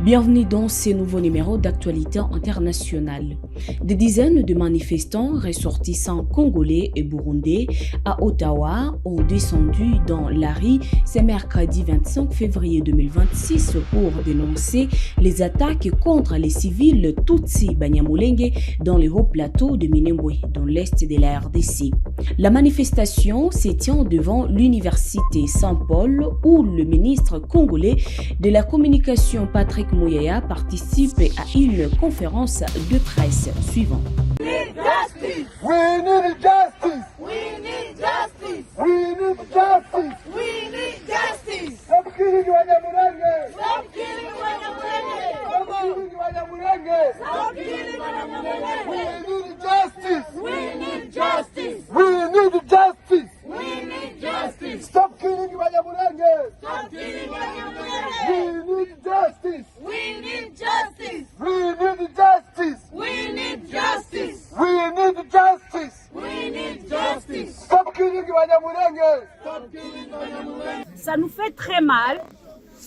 Bienvenue dans ce nouveau numéro d'actualité internationale. Des dizaines de manifestants ressortissants congolais et burundais à Ottawa ont descendu dans la rue ce mercredi 25 février 2026 pour dénoncer les attaques contre les civils Tutsi Banyamulenge dans les hauts plateaux de Minembwe, dans l'est de la RDC. La manifestation se tient devant l'université Saint-Paul où le ministre congolais de la communication Patrick Muyaya participe à une conférence de presse suivante. We need justice. We need justice. We need justice. We need justice. Stop killing Banyamulenge. Stop killing Banyamulenge. Stop killing Banyamulenge. Stop killing Banyamulenge. We need justice. We need justice. We need justice. We need justice. Stop killing Banyamulenge. Stop killing Banyamulenge. We need justice. We need justice. We need justice. We need justice. We need justice. We need justice. Stop killing Banyamulenge. Stop killing Banyamulenge. Ça nous fait très mal,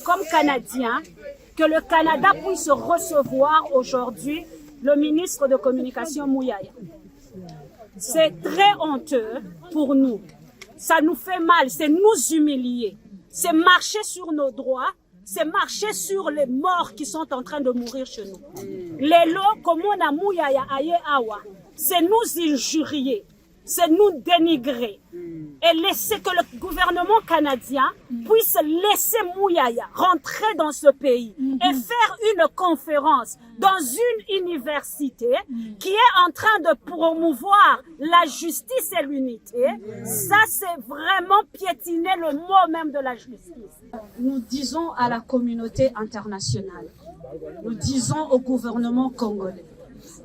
comme Canadiens, que le Canada puisse recevoir aujourd'hui le ministre de Communication Muyaya. C'est très honteux pour nous. Ça nous fait mal, c'est nous humilier. C'est marcher sur nos droits, c'est marcher sur les morts qui sont en train de mourir chez nous. Les lots, comme on a Muyaya aye awa, c'est nous injurier, c'est nous dénigrer. Et laisser que le gouvernement canadien puisse laisser Muyaya rentrer dans ce pays et faire une conférence dans une université qui est en train de promouvoir la justice et l'unité. Ça, c'est vraiment piétiner le mot même de la justice. Nous disons à la communauté internationale, nous disons au gouvernement congolais,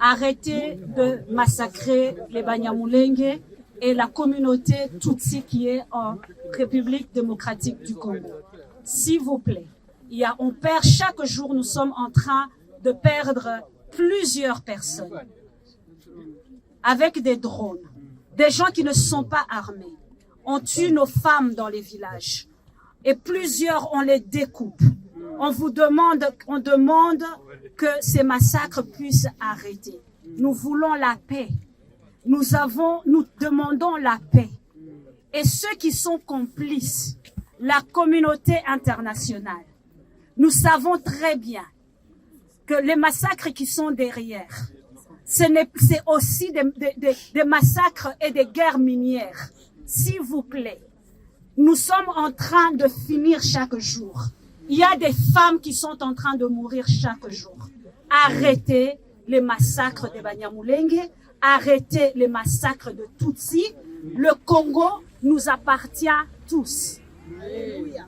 arrêtez de massacrer les Banyamulenge et la communauté Tutsi qui est en République démocratique du Congo. S'il vous plaît, on perd chaque jour, nous sommes en train de perdre plusieurs personnes avec des drones, des gens qui ne sont pas armés. On tue nos femmes dans les villages et plusieurs, on les découpe. On demande que ces massacres puissent arrêter. Nous voulons la paix. Nous demandons la paix. Et ceux qui sont complices, la communauté internationale, nous savons très bien que les massacres qui sont derrière, c'est aussi des massacres et des guerres minières. S'il vous plaît, nous sommes en train de finir chaque jour. Il y a des femmes qui sont en train de mourir chaque jour. Arrêtez les massacres de Banyamulenge. Arrêtez les massacres de Tutsi. Le Congo nous appartient tous.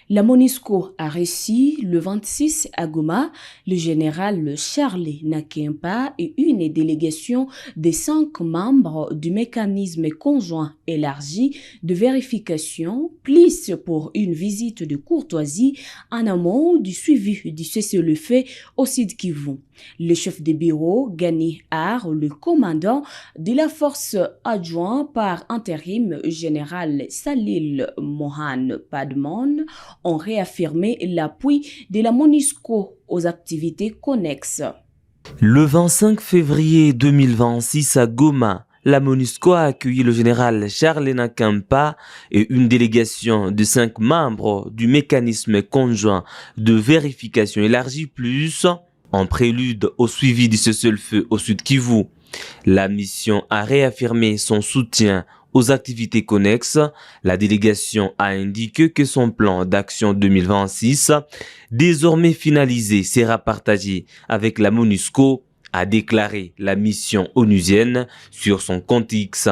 La MONUSCO a reçu le 26 à Goma le général Charles Nakempa et une délégation de 5 membres du mécanisme conjoint élargi de vérification, plus pour une visite de courtoisie en amont du suivi du cessez-le-feu au Sud Kivu. Le chef de bureau, Gani Har, le commandant de la force adjoint par intérim général Salil Mohan Padman, ont réaffirmé l'appui de la MONUSCO aux activités connexes. Le 25 février 2026 à Goma, la MONUSCO a accueilli le général Charles Nakempa et une délégation de 5 membres du mécanisme conjoint de vérification élargi plus en prélude au suivi du cessez-le-feu au Sud Kivu. La mission a réaffirmé son soutien aux activités connexes. La délégation a indiqué que son plan d'action 2026, désormais finalisé, sera partagé avec la MONUSCO, a déclaré la mission onusienne sur son compte X.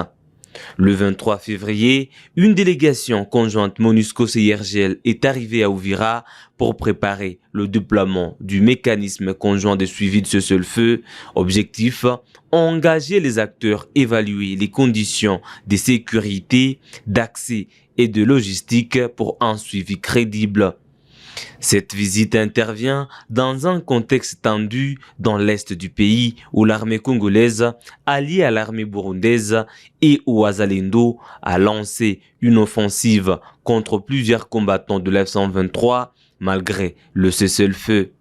Le 23 février, une délégation conjointe MONUSCO-CIRGL est arrivée à Uvira pour préparer le déploiement du mécanisme conjoint de suivi de cessez-le-feu. Objectif, engager les acteurs, évaluer les conditions de sécurité, d'accès et de logistique pour un suivi crédible. Cette visite intervient dans un contexte tendu dans l'est du pays où l'armée congolaise, alliée à l'armée burundaise et au Wazalendo, a lancé une offensive contre plusieurs combattants de l'F-123 malgré le cessez-le-feu.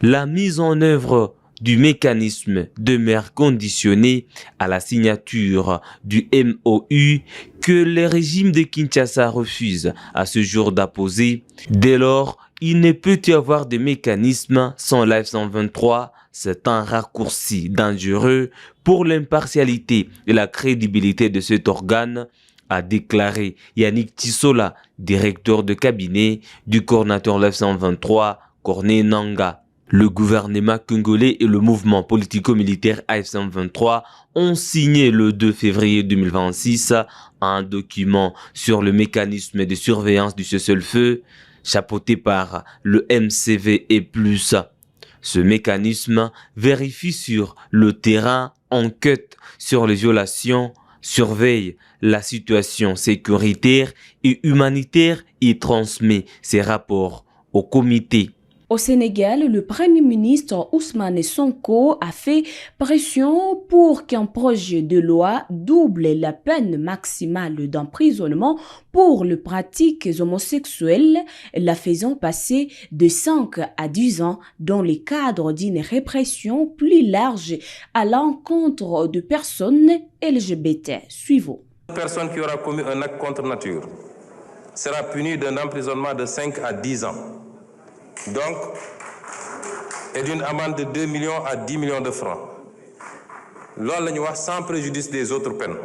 La mise en œuvre du mécanisme demeure conditionnée à la signature du MOU que le régime de Kinshasa refuse à ce jour d'apposer. Dès lors, il ne peut y avoir de mécanisme sans l'AF123. C'est un raccourci dangereux pour l'impartialité et la crédibilité de cet organe, a déclaré Yannick Tissola, directeur de cabinet du coordinateur l'AF123, Corneille Nangaa. Le gouvernement congolais et le mouvement politico-militaire AF123 ont signé le 2 février 2026 un document sur le mécanisme de surveillance du cessez-le-feu, chapeauté par le MCV et plus. Ce mécanisme vérifie sur le terrain, enquête sur les violations, surveille la situation sécuritaire et humanitaire et transmet ses rapports au comité. Au Sénégal, le Premier ministre Ousmane Sonko a fait pression pour qu'un projet de loi double la peine maximale d'emprisonnement pour les pratiques homosexuelles, la faisant passer de 5 à 10 ans dans le cadre d'une répression plus large à l'encontre de personnes LGBT. Suivons. Une personne qui aura commis un acte contre nature sera punie d'un emprisonnement de 5 à 10 ans. Donc, et d'une amende de 2 millions à 10 millions de francs. L'on sans préjudice des autres peines.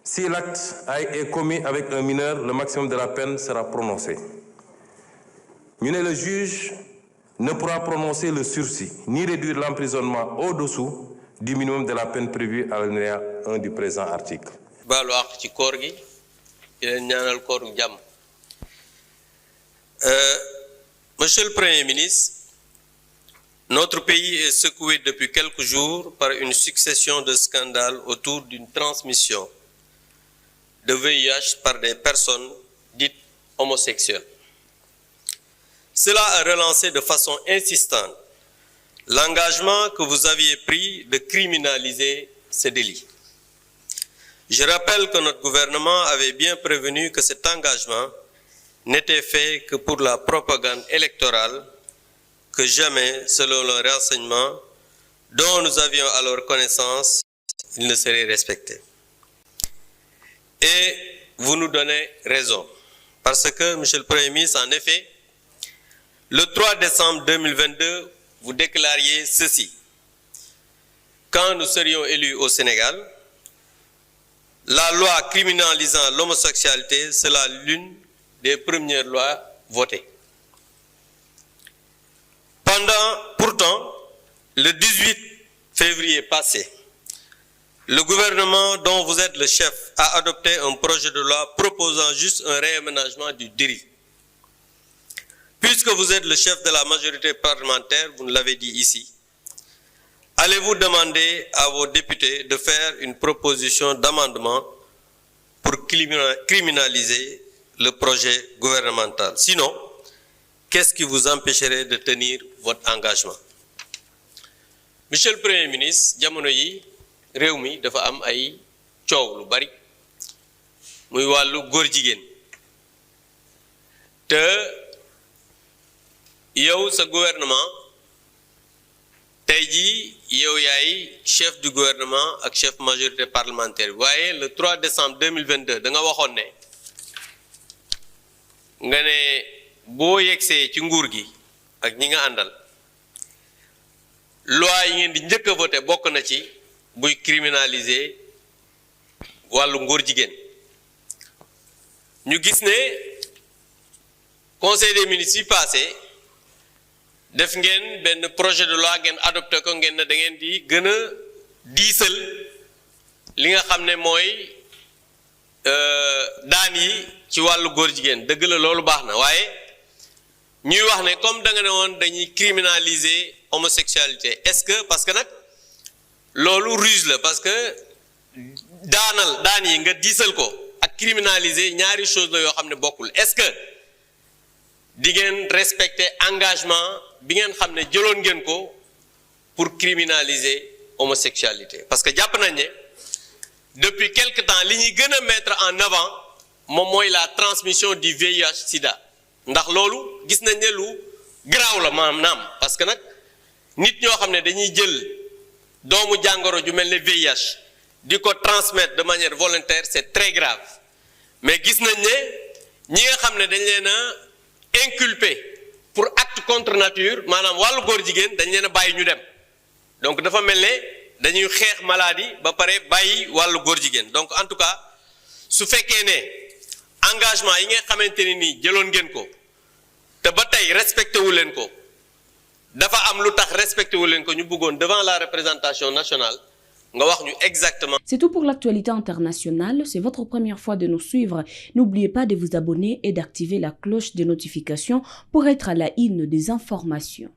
Si l'acte est commis avec un mineur, le maximum de la peine sera prononcé. Le juge ne pourra prononcer le sursis, ni réduire l'emprisonnement au-dessous du minimum de la peine prévue à l'alinéa 1 du présent article. Monsieur le Premier ministre, notre pays est secoué depuis quelques jours par une succession de scandales autour d'une transmission de VIH par des personnes dites homosexuelles. Cela a relancé de façon insistante l'engagement que vous aviez pris de criminaliser ces délits. Je rappelle que notre gouvernement avait bien prévenu que cet engagement n'était fait que pour la propagande électorale, que jamais, selon le renseignement dont nous avions alors connaissance, il ne serait respecté. Et vous nous donnez raison, parce que, Monsieur le Premier ministre, en effet, le 3 décembre 2022, vous déclariez ceci. Quand nous serions élus au Sénégal, la loi criminalisant l'homosexualité sera l'une des premières lois votées. Pourtant, le 18 février passé, le gouvernement dont vous êtes le chef a adopté un projet de loi proposant juste un réaménagement du délit. Puisque vous êtes le chef de la majorité parlementaire, vous nous l'avez dit ici, allez-vous demander à vos députés de faire une proposition d'amendement pour criminaliser le projet gouvernemental? Sinon, qu'est-ce qui vous empêcherait de tenir votre engagement? Monsieur le Premier ministre, jamono yi réew mi dafa am ay coow lu bari muy wàllu góor jigéen te yow sa gouvernement tey jii yow yaay chef du gouvernement ak chef majorité parlementaire waaye le 3 décembre 2022 da nga waxoon ne nga ne boo yegsee ci nguur gi ak ñi nga àndal loi yi ngeen di njëkk a voté bokk na ci buy criminaliser wàllu ngóor jigéen ñu gis ne conseil des ministres yi passé def ngeen benn projet de loi ngeen adopté ko ngeen ne da ngeen di gën a diisal li nga xam ne mooy daan yi ci wàllu góor jigéen dëgg la loolu baax na waaye ñuy wax ne comme da nga ne woon dañuy criminaliser homosexualité est-ce que parce que nag loolu ruse la parce que daan yi nga diisal ko ak criminaliser ñaari chose la yoo xam ne bokkul est-ce que di ngeen respecter engagement bi ngeen xam ne jëloon ngeen ko pour criminaliser homosexualité parce que jàpp nañ ne depuis quelque temps li ñuy gën a mettre en avant moom mooy la transmission du VIH/Sida ndax loolu gis nañ ne lu garaaw la maanaam parce que nag nit ñoo xam ne dañuy jël doomu jàngoro ju mel ne VIH di ko transmettre de manière volontaire c'est très grave mais gis nañ ne ñi nga xam ne dañ leen a inculpé pour acte contre nature maanaam wàllu góor jigéen dañ leen a bàyyi ñu dem donc dafa mel ne dañuy xeex maladie ba pare bàyyi wàllu góor jigéen donc en tout cas su fekkee ne engagement yi nga xamante ne nii jëloon ngeen ko te ba tey respecté wu leen ko dafa am lu tax respecté wu leen ko ñu bëggoon devant la représentation nationale nga wax ñu exactement. C'est tout pour l'actualité internationale. C'est votre première fois de nous suivre. N'oubliez pas de vous abonner et d'activer la cloche de notification pour être à la une des informations.